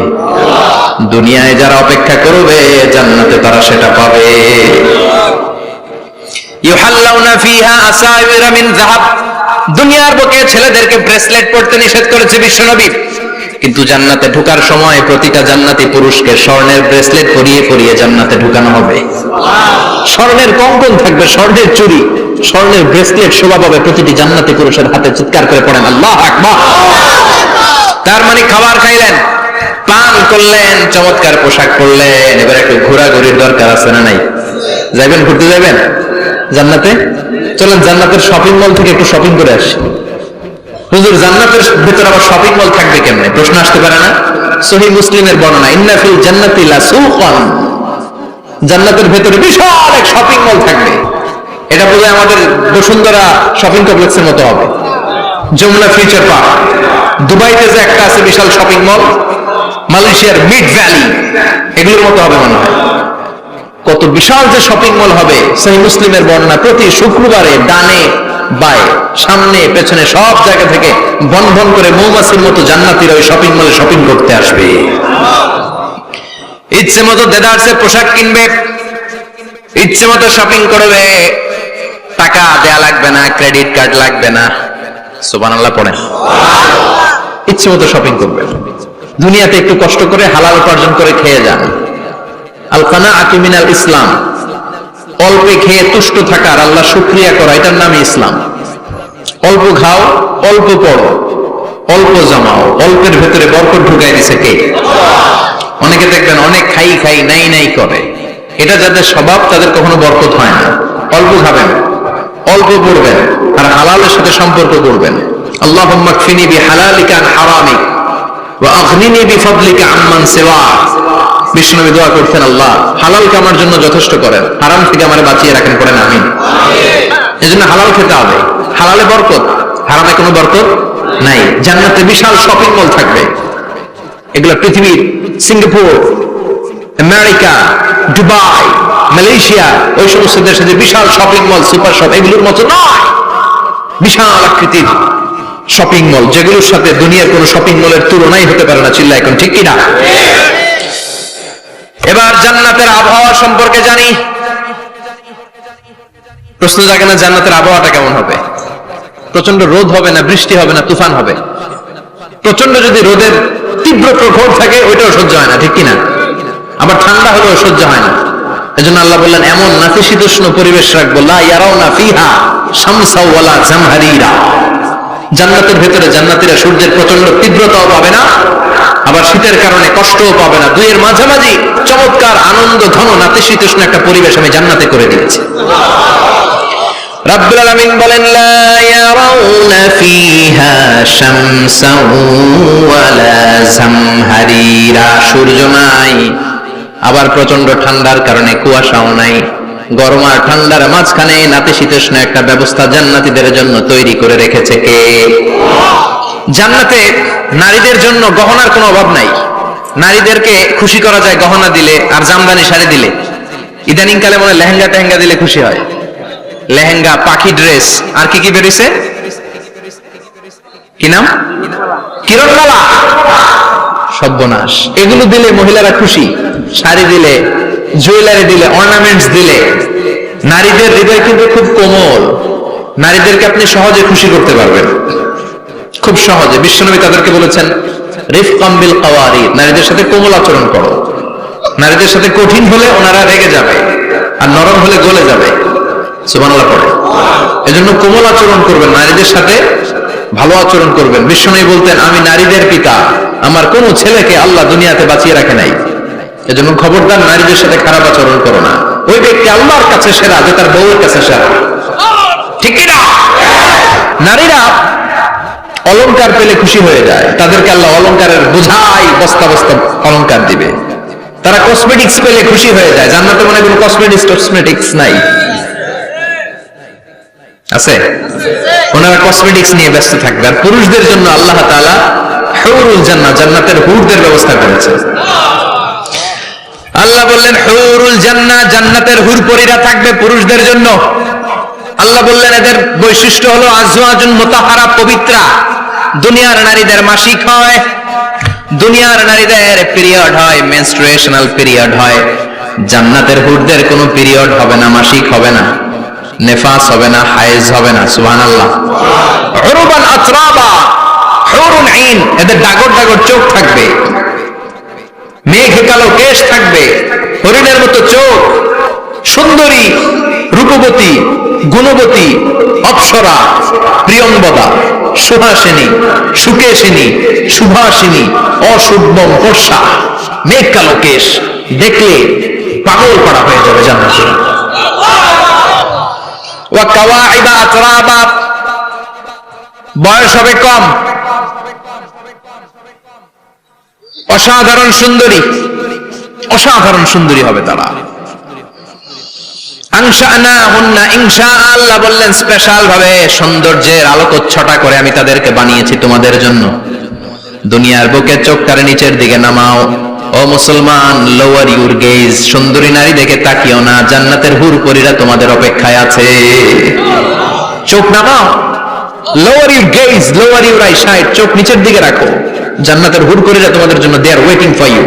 দুনিয়ায় যারা অপেক্ষা করবে জান্নাতে তারা সেটা পাবে। ইউহাল্লাউনা ফিহা আসাওিরা মিন যাহাব। দুনিয়ার বুকে ছেলেদেরকে ব্রেসলেট পরতে নিষেধ করেছে বিশ্বনবী। কিন্তু জান্নাতে ঢোকার সময় প্রতিটা জান্নাতি পুরুষকে স্বর্ণের ব্রেসলেট পরিয়ে পরিয়ে জান্নাতে ঢুকানো হবে। স্বর্ণের কঙ্কন থাকবে, স্বর্ণের চুড়ি, স্বর্ণের ব্রেসলেট শোভা পাবে প্রতিটি জান্নাতি পুরুষের হাতে। চিৎকার করে পড়েন আল্লাহু আকবার। তার মানে খাবার খাইলেন, পান করলেন, চমৎকার পোশাক পরলেন, এবার একটু ঘোরাঘুরির দরকার আছে না নাই? যাবেন, ঘুরতে যাবেন জান্নাতে? চলেন জান্নাতের শপিং মল থেকে একটু শপিং করে আসি। হুজুর জান্নাতের ভিতর আবার শপিং মল থাকবে কেমনে? প্রশ্ন আসতে পারে না? সহিহ মুসলিমের বর্ণনা, ইন্না ফিল জান্নাতি লাসুকান, জান্নাতের ভিতরে বিশাল এক শপিং মল থাকবে। এটা বোধহয় আমাদের বসুন্ধরা শপিং কমপ্লেক্সের মতো হবে, যমুনা ফিউচার পার্ক। দুবাইতে যে একটা আছে বিশাল শপিং মল, মালয়েশিয়ার মিড ভ্যালি, এগুলোর মতো হবে মনে হয়। কত বিশাল যে শপিং মল হবে। সহিহ মুসলিমের বর্ণনা, প্রতি শুক্রবারে ডানে বায়ে সামনে পেছনে সব জায়গা থেকে ভন ভন করে মৌমাছির মতো জান্নাতীরা ওই শপিং মলে শপিং করতে আসবে। ইচ্ছে মতো দেদারসের পোশাক কিনবে, ইচ্ছে মতো শপিং করবে, টাকা দেয়া লাগবে না, ক্রেডিট কার্ড লাগবে না। সুবহানাল্লাহ পড়েন। ইচ্ছে মতো শপিং করবে। দুনিয়াতে একটু কষ্ট করে হালাল উপার্জন করে খেয়ে যান। আল কানাআতু মিনাল ইসলাম, অল্পে খেয়ে তুষ্ট থাকার, আল্লাহ শুকরিয়া করা, এটার নামই ইসলাম। অল্প খাও, অল্প পড়ো, অল্প জমাও, অল্পের ভেতরে বরকত ঢুকাই দিছে কে? অনেকে দেখবেন অনেক খাই খাই নাই নাই করে, এটা যাদের স্বভাব তাদের কখনো বরকত হয় না। অল্প খাবেন, অল্প পড়বেন, আর হালালের সাথে সম্পর্ক করবেন। আল্লাহুম্মা কফিনি বিহালালিকা আন হারামিক ওয়া আগনিনি বিফাদলিকা আম্মান সিওয়াক। বিষ্ণুনবী দোয়া করতেন, আল্লাহ হালালকে আমার জন্য যথেষ্ট করেন, হারাম থেকে আমারে বাঁচিয়ে রাখেন, করেন আমিন। এজন্য হালাল খেতে হবে, হালালে বরকত, হারামে কোনো বরকত নাই। জান্নাতে বিশাল শপিং মল থাকবে, এগুলো পৃথিবীর সিঙ্গাপুর, আমেরিকা, দুবাই, মালয়েশিয়া, ওই সমস্ত দেশে যে বিশাল শপিং মল, সুপার শপ, এগুলোর মতো নয়। বিশাল আকৃতির শপিং মল, যেগুলোর সাথে দুনিয়ার কোন শপিং মলের তুলনাই হতে পারে না। চিল্লা এখন ঠিক কিনা? এবার জান্নাতের আবহাওয়া সম্পর্কে জানি। প্রশ্ন জাগে না জান্নাতের আবহাওয়াটা কেমন হবে? প্রচন্ড রোদ হবে না, বৃষ্টি হবে না, তুফান হবে? প্রচন্ড যদি রোদের তীব্র প্রখর থাকে ওইটাও সহ্য হয় না, ঠিক কিনা? আবার ঠান্ডা হলেও সহ্য হয় না। এজন্য আল্লাহ বললেন, এমন নাতিশীতোষ্ণ পরিবেশ রাখবো, লা ইয়ারাউনা ফিহা শামসাও ওয়ালা জামহারিরা। জান্নাতের ভেতরে জান্নাতীরা সূর্যের প্রচন্ড তীব্রতাও পাবে না, আবার শীতের কারণে কষ্টও পাবে না। দুইয়ের মাঝামাঝি চমৎকার আনন্দ ঘন নাতিশীতোষ্ণ একটা পরিবেশ আমি জান্নাতে করে দিয়েছি। রাব্বুল আলামিন বলেন, লা ইয়ারাউনা ফিহা শামসাও ওয়ালা জামহারিরা। সূর্য নাই, আবার প্রচন্ড ঠান্ডার কারণে কুয়াশাও নাই। গরম আর ঠান্ডার মাঝখানে নাতিশীতোষ্ণ একটা ব্যবস্থা জান্নাতীদের জন্য তৈরি করে রেখেছে কে? জান্নাতে নারীদের জন্য গহনার কোনো অভাব নাই। নারীদেরকে খুশি করা যায় গহনা দিলে আর জামদানি শাড়ি দিলে। ইদানিং কালে মনে লেহেঙ্গা টেহেঙ্গা দিলে খুশি হয়। লেহেঙ্গা, পাখি ড্রেস, আর কি কি বেরিয়েছে? কি নাম? কিরণমালা, সর্বনাশ। এগুলো দিলে মহিলারা খুশি। শাড়ি দিলে, জুয়েলারি দিলে, অর্নামেন্টস দিলে। নারীদের হৃদয় কিন্তু খুব কোমল, নারীদেরকে আপনি সহজে খুশি করতে পারবেন, খুব সহজে। বিশ্বনবী তাদেরকে বলেছেন, রিফকাম বিল কাওয়ারিদ, নারীদের সাথে কোমল আচরণ করো। নারীদের সাথে কঠিন হলে ওনারা রেগে যাবে, আর নরম হলে গলে যাবে। সুবহানাল্লাহ পড়ে। এজন্য কোমল আচরণ করবেন, নারীদের সাথে ভালো আচরণ করবেন। বিশ্বনবী বলতেন, আমি নারীদের পিতা, আমার কোন ছেলেকে আল্লাহ দুনিয়াতে বাঁচিয়ে রাখে নাই। এজন্য খবরদার নারীদের সাথে খারাপ আচরণ করো না। ওই ব্যক্তি আল্লাহর কাছে সেরা যে তার বউয়ের কাছে সেরা, ঠিক কি না? নারীরা অলংকার পেলে খুশি হয়ে যায়, তাদেরকে আল্লাহ অলংকারের বোঝাই বস্তা বস্তা অলংকার দিবে। তারা কসমেটিক্স পেলে খুশি হয়ে যায়। জান্নাতে মনে কোনো কসমেটিক্স নাই, আছে? ওনারা কসমেটিক্স নিয়ে ব্যস্ত থাকবে। আর পুরুষদের জন্য আল্লাহ তাআলা হুরুল জান্নাহ, জান্নাতের হুরদের ব্যবস্থা করেছে। আল্লাহ বললেন, হুরুল জান্নাহ, জান্নাতের হুরপরীরা থাকবে পুরুষদের জন্য। আল্লাহ বললেন, এদের বৈশিষ্ট্য হলো আজওয়াজুন মুতাহহারা, পবিত্রা। দুনিয়ার নারীদের মাসিক হয়, দুনিয়ার নারীদের পিরিয়ড হয়, মেনস্ট্রুয়েশনাল পিরিয়ড হয়। জান্নাতের হুরদের কোনো পিরিয়ড হবে না, মাসিক হবে না, নেফাস হবে না, হায়েজ হবে না। সুবহানাল্লাহ। উরবান আতরাবা, হুরুন আইন, এদের ডাগর ডাগর চোখ থাকবে, মেঘে কালো কেশ থাকবে, হরিণের মতো চোখ, সুন্দরী, রূপবতী, গুণবতী, অপ্সরা, প্রিয়ংবদা, সুহাসিনী, সুকেশিনী, সুভাষিনী, অশুভম ফর্সা, মেঘ কালো কেশ, দেখলে পাগল পাড়া হয়ে যাবে জান্নাতে। ওয়া কাওয়াইবা আতরাবা, বয়স হবে কম, অসাধারণ সুন্দরী, অসাধারণ সুন্দরী হবে তারা। আনশানাহুন্না ইনশা, আল্লাহ বললেন স্পেশাল ভাবে সৌন্দর্যের আলোকচ্ছটা করে আমি তাদেরকে বানিয়েছি তোমাদের জন্য। দুনিয়ার বুকে চোখটারে নিচের দিকে নামাও, ও মুসলমান, লোয়ার ইউর গেজ, সুন্দরী নারী দেখে তাকিও না, জান্নাতের হুরপরীরা তোমাদের অপেক্ষায় আছে। চোখ নামাও, lower your gauge, lower your I side, চোখ নিচের দিকে রাখো, জান্নাতের হুরপরীরা তোমাদের জন্য দে আর ওয়েটিং ফর ইউ।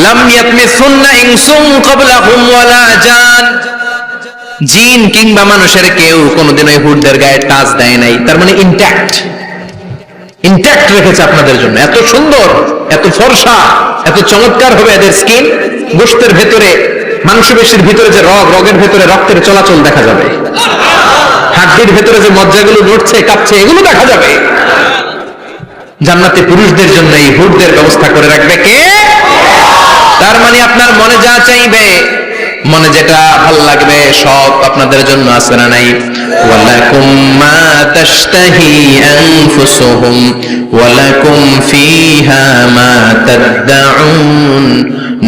লাম ইয়াতমিসুন্না ইনসুন ক্বাবলাহুম ওয়ালা জান, জিন কিংবা মানুষের কেউ কোনোদিন ওই হুরদের গায়ে টাচ দেয় নাই, তার মানে ইনট্যাক্ট, ইনট্যাক্ট রেখেছে আপনাদের জন্য। এত সুন্দর, এত ফর্সা, এত চমৎকার হবে এদের স্কিন, গোশতের ভেতরে, মাংসপেশির ভিতরে যে রগ, রগের ভেতরে রক্তের চলাচল দেখা যাবে, হাড্ডির ভেতরে যে মজ্জাগুলো নড়ছে কাঁপছে এগুলো দেখা যাবে। জান্নাতে পুরুষদের জন্য এই হুরদের ব্যবস্থা করে রাখবে কে? তার মানে আপনার মনে যা চাইবে, মনে যেটা ভালো লাগবে সব আপনাদের জন্য আছে না নাই? ওয়ালাকুম মা তাশতাহি আনফুসুহুম ওয়ালাকুম ফিহা মা তাদউন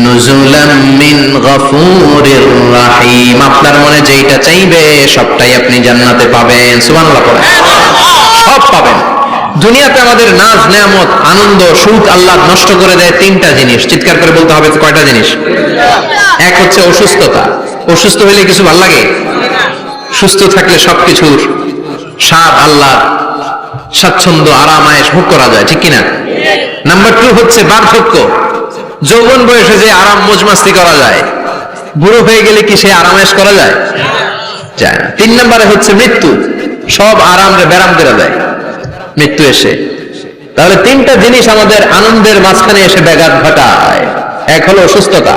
নুজুলাম মিন গফুরির রহিম, আপনার মনে যেটা চাইবে সবটাই আপনি জান্নাতে পাবেন। সুবহানাল্লাহ পড়েন, সব পাবেন। দুনিয়াতে আমাদের নাজ নেয়ামত, আনন্দ, সুখ আল্লাহ নষ্ট করে দেয় তিনটা জিনিস, চিৎকার করে বলতে হবে কয়টা জিনিস? এক হচ্ছে অসুস্থতা, অসুস্থ হইলে কিছু ভালো লাগে? সুস্থ থাকলে সবকিছুর স্বাদ আল্লাহ, স্বাচ্ছন্দ্য, আরাম আয়েশ ভোগ করা যায়, ঠিক কিনা? নাম্বার 2 হচ্ছে বার্ধক্য, যৌবন বয়সে যে আরাম মজমাস্তি করা যায়, বুড়ো হয়ে গেলে কি সে আরাম আয়েশ করা যায়? যায় না। 3 নম্বরে হচ্ছে মৃত্যু, সব আরাম রে ব্যারাম করে দেয় মৃত্যু এসে। তাহলে তিনটা জিনিস আমাদের আনন্দের মাঝখানে এসে ব্যাঘাত ঘটায়। এক হলো অসুস্থতা,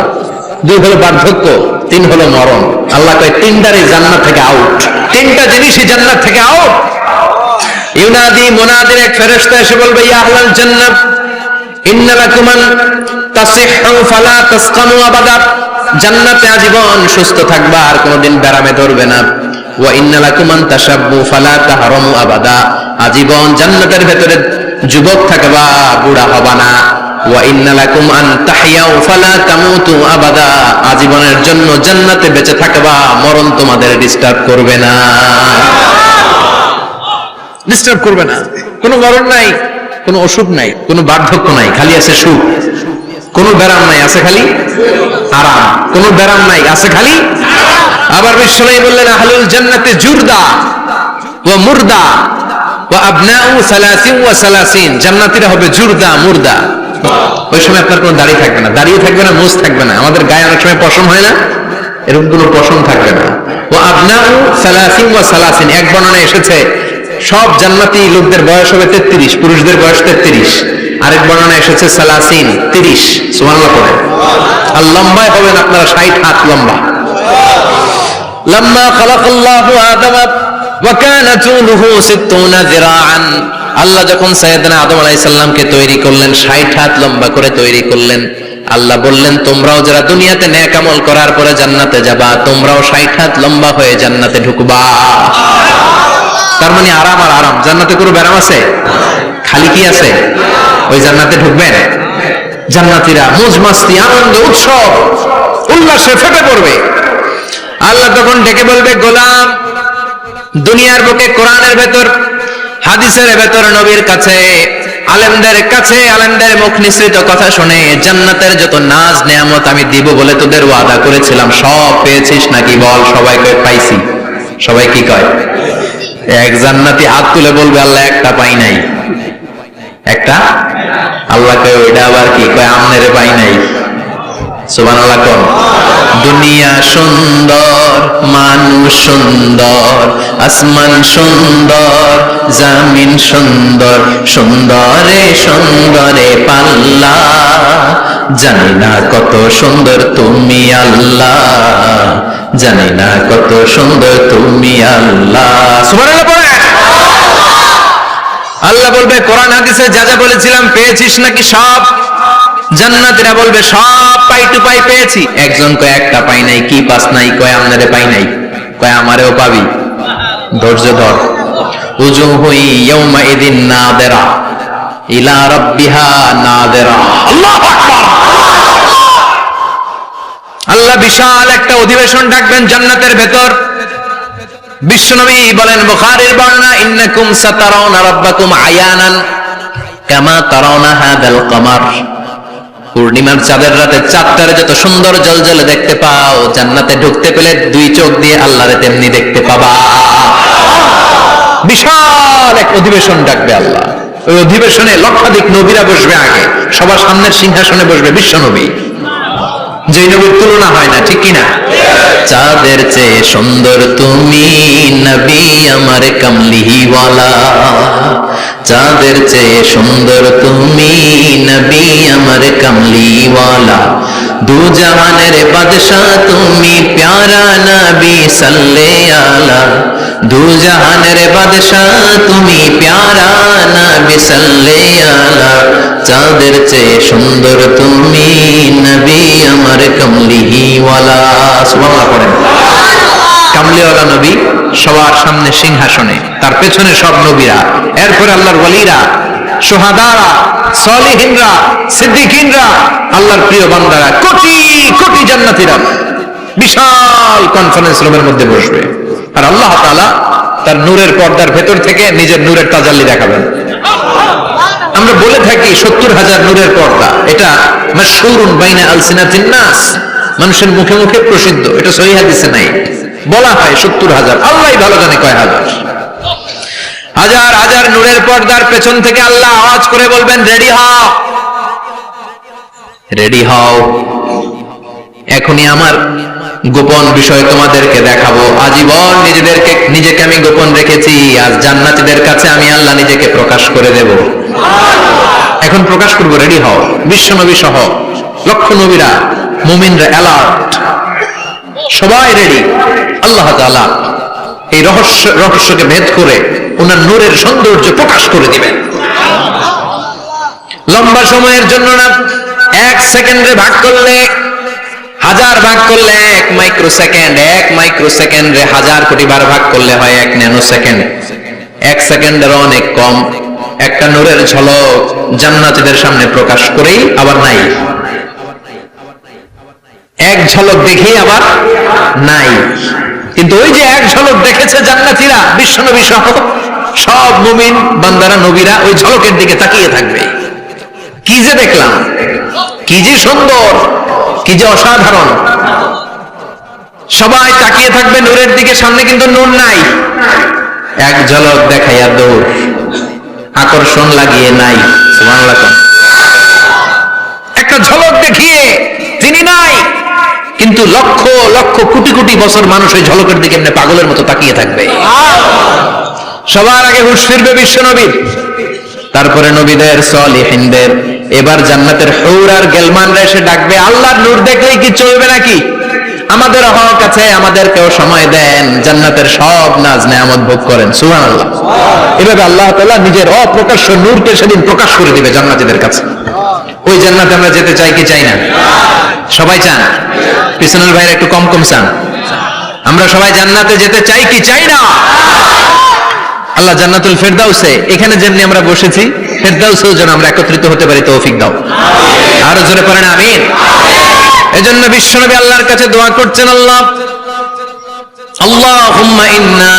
2 হলো বার্ধক্য, 3 হলো মরণ। আল্লাহ কয় তিনটারই জান্নাত থেকে আউট, তিনটা জিনিসই জান্নাত থেকে আউট। ইউনাদি মুনাদির এক ফেরেশতা এসে বলবে, ইয়া আহলাল জান্নাত ইন্না লাকুম আন তাসিহু ফালা তাসকামু আবাদা, জান্নাতে আজীবন সুস্থ থাকবা, আর কোনোদিন ব্যারামে ধরবে না। ওয়া ইন্না লাকুম আন তাশাব্বু ফালা তাহরামু আবাদা, আজীবন জান্নাতের ভেতরে যুবক থাকবা, বুড়া হবা না। ওয়া ইন্না লাকুম আন তাহইয়াউ ফালা তামুতু আবাদা, আজীবনের জন্য জান্নাতে বেঁচে থাকবা, মরণ তোমাদের ডিস্টার্ব করবে না, ডিস্টার্ব করবে না। কোনো মরণ নাই, কোনো অসুখ নাই, কোনো বার্ধক্য নাই, খালি আছে সুখ। কোনো ব্যারাম নাই, আছে খালি আরাম। কোনো ব্যারাম নাই, আছে খালি। আবার বিশ্বনবী বললেন, আহলুল জান্নাতে জুরদা ওয়া মুরদা ওয়া আবনাউ সালাসিন ওয়া সালাসিন, জান্নাতীরা হবে জুরদা, মুরদা। ওই সময় আপনার কোনো দাড়ি থাকবে না, দাড়িও থাকবে না, মোজ থাকবে না। আমাদের গায়ে অনেক সময় পশম হয় না, এরকম কোনো পশম থাকবে না। ওয়া আবনাউ সালাসিন ওয়া সালাসিন, এক বর্ণনায় এসেছে সব জান্নাতি লোকদের বয়স হবে 33, পুরুষদের বয়স 33। আরেক বর্ণনায় এসেছে সালাসিন, 30। সুবহানাল্লাহ পড়েন। আর লম্বায় হবেন আপনারা 60 হাত লম্বা। লাম্মা খালাকাল্লাহু আদম ওয়া কানা তুলুহু 60 যিরাআন, আল্লাহ যখন সাইয়েদনা আদম আলাইহিস সালামকে তৈরি করলেন, 60 হাত লম্বা করে তৈরি করলেন। আল্লাহ বললেন, তোমরাও যারা দুনিয়াতে নেক আমল করার পরে জান্নাতে যাবা, তোমরাও 60 হাত লম্বা হয়ে জান্নাতে ঢুকবা। তার মানে আরাম আর আরাম, জান্নাতে কোনো ব্যারাম আছে? খালি কি আছে? ওই জান্নাতে ঢুকবেন, জান্নাতীরা মौज মাস্তি, আনন্দ, উৎসব, উল্লাসে ফেটে পড়বে। আল্লাহ তখন ডেকে বলবে, গোলাম, দুনিয়ার বুকে কোরআনের ভেতর, হাদিসের ভেতর, নবীর কাছে, আলেমদের কাছে, আলেমদের মুখ নিঃসৃত কথা শুনে জান্নাতের যত নাজ নেয়ামত আমি দিব বলে তোদের ওয়াদা করেছিলাম, সব পেয়েছিস নাকি বল? সবাই কয় পাইছি। সবাই কি কয়? এক জান্নাতি হাত তুলে বলবে, আল্লাহ একটা পাই নাই। একটা? আল্লাহ কয় ওইটা আবার কি? কয় আমনেরে পাই নাই। সুবহানাল্লাহ কোন? দুনিয়া সুন্দর, মানুষ সুন্দর, আসমান সুন্দর, জামিন সুন্দর, সুন্দরে সুন্দরে পাল্লা, জানি না কত সুন্দর তুমি আল্লাহ, জানি না কত সুন্দর তুমি আল্লাহ। সুবহানাল্লাহ পড়েন। আল্লাহ বলবে কোরআন হাদিসে যা যা বলেছিলাম পেয়েছিস নাকি সব? জান্নাতীরা বলবে সব পাই টু পাই পেয়েছি। একজন কয় একটা পাই নাই। কি পাস নাই? কয় আমনারে পাই নাই। কয় আমারেও পাবি, ধৈর্য ধর। উজুহু ইয়াউমা ইদিন নাদিরা ইলা রাব্বিহা নাদিরা। আল্লাহু আকবার। আল্লাহ বিশাল একটা অধিবেশন ডাকবেন জান্নাতের ভেতর। বিশ্বনবী বলেন বুখারীর বর্ণনা, ইন্নাকুম সাতারাউনা রাব্বাকুম আয়ানান কামা তারাউনা হাদাল কমার। পূর্ণিমার চাঁদের রাতে চাঁদটারে যত সুন্দর জ্বলজ্বলে দেখতে পাও, জান্নাতে ঢুকতে পেলে দুই চোখ দিয়ে আল্লাহরে তেমনি দেখতে পাবা। বিশাল এক অধিবেশন ডাকবে আল্লাহ। ওই অধিবেশনে লক্ষাধিক নবীরা বসবে। আগে সবার সামনের সিংহাসনে বসবে বিশ্বনবী, যে নবীর তুলনা হয় না, ঠিক কিনা? চাঁদের চেয়ে সুন্দর তুমি নবী আমার কামলিওয়ালা, চাঁদের চেয়ে সুন্দর তুমি নবী আমার কামলিওয়ালা, দু জাহানের বাদশাহ তুমি প্যারা নবী সাল্লে আলা, দু জাহানের বাদশাহ তুমি প্যারা নবী সাল্লে আলা, চাঁদের চেয়ে সুন্দর তুমি নবী আমার কামলিওয়ালা। সুবহানাল্লাহ পড়েন। কামলিওয়ালা নবী সবার সামনে সিংহাসনে, তার পেছনে সব নবীরা, এরপরে আল্লাহর ওয়ালিরা, শুহাদারা, সালিহিনরা, সিদ্দিকিনরা, আল্লাহর প্রিয় বান্দারা, কোটি কোটি জান্নাতীরা বিশাল কনফারেন্স রুমের মধ্যে বসবে। আর আল্লাহ তাআলা তার নূরের পর্দার ভেতর থেকে নিজের নূরের তাজাল্লি দেখাবেন। আমরা বলে থাকি 70,000 নূরের পর্দা, এটা মাশহুরুন বাইনা আলসিনাতিন নাস, মানুষের মুখে মুখে প্রসিদ্ধ। এটা সহিহ হাদিসে নাই, বলা হয় 70,000, আল্লাহই ভালো জানে কয় হাজার। হাজার হাজার নূরের পর্দার পেছন থেকে আল্লাহ আওয়াজ করে বলবেন, রেডি হও, রেডি হও, এখনই আমার গোপন বিষয় তোমাদেরকে দেখাবো। আজীবন নিজেকে আমি গোপন রেখেছি, আজ জান্নাতীদের কাছে আমি আল্লাহ নিজেকে প্রকাশ করে দেব। এখন প্রকাশ করব, রেডি হও। বিশ্বনবী সহ লক্ষ নবীরা, মুমিনরা অ্যালার্ট, সবাই রেডি। আল্লাহ তাআলা এই রহস্যকে ভেদ করে ওনার নূরের সৌন্দর্য প্রকাশ করে দিবেন। লম্বা সময়ের জন্য না, 1 সেকেন্ডে ভাগ করলে, হাজার ভাগ করলে 1 মাইক্রোসেকেন্ড, 1 মাইক্রোসেকেন্ডে 1000 কোটি বার ভাগ করলে হয় 1 ন্যানো সেকেন্ড। 1 সেকেন্ডের অনেক কম একটা নূরের ঝলক জান্নাতীদের সামনে প্রকাশ করেই আবার নাই। এক ঝলক দেখি আবার নাই। কিন্তু ওই যে এক ঝলক দেখেছে জান্নাতীরা, বিশ্বনবী সহ সব মুমিন বান্দারা, নবীরা ওই ঝলকের দিকে তাকিয়ে থাকবে। কি যে দেখলাম, কি যে সুন্দর, কি যে অসাধারণ। সবাই তাকিয়ে থাকবে নূরের দিকে, সামনে কিন্তু নূর নাই। এক ঝলক দেখাইয়া দৌড়, আকর্ষণ লাগিয়ে নাই। সুবহানাল্লাহ। একটা ঝলক দেখিয়ে তিনি নাই, কিন্তু লক্ষ লক্ষ কোটি কোটি বছর মানুষ ওই ঝলকের দিকে এমনি পাগলের মতো তাকিয়ে থাকবে। সবার আগে হুঁশ ফিরবে বিশ্বনবীর, তারপরে নবীদের, সালিহিনদের। এবার জান্নাতের হুর আর গেলমানরা এসে ডাকবে, আল্লাহর নূর দেখলেই কি চলবে নাকি? আমাদের হক আছে, আমাদেরকেও সময় দেন, জান্নাতের সব নাজ নেয়ামত ভোগ করেন। সুবহানাল্লাহ। এভাবে আল্লাহ তাআলা নিজের অপ্রকাশ্য নূরকে সেদিন প্রকাশ করে দিবে জান্নাতীদের কাছে। ওই জান্নাতে আমরা যেতে চাই কি চাই না? সবাই চান? পিছনের ভাইরা একটু কম কম চান। আমরা সবাই জান্নাতে যেতে চাই কি চাই না? আল্লাহ জান্নাতুল ফেরদাউসে, এখানে যেমনি আমরা বসেছি, ফেরদাউসেও যেন আমরা একত্রিত হতে পারি, তৌফিক দাও। আরো জোরে পড়েন আমিন। এজন্য বিশ্বনবী আল্লাহর কাছে দোয়া করছেন, আল্লাহ আল্লাহুম্মা ইন্না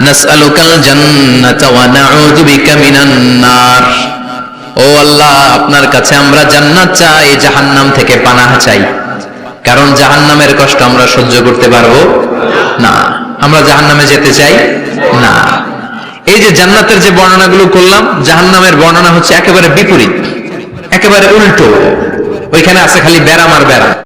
নাসআলুকাল জান্নাতা ওয়া নাউযু বিকা মিনান নার। ও আল্লাহ, আপনার কাছে আমরা জান্নাত চাই, জাহান্নাম থেকে পানাহ চাই। কারণ জাহান্নামের কষ্ট আমরা সহ্য করতে পারবো না, আমরা জাহান্নামে যেতে চাই না। এই যে জান্নাতের যে বর্ণনাগুলো করলাম, জাহান্নামের বর্ণনা হচ্ছে একেবারে বিপরীত, একেবারে উল্টো। ওইখানে আছে খালি ব্যারাম আর ব্যারাম।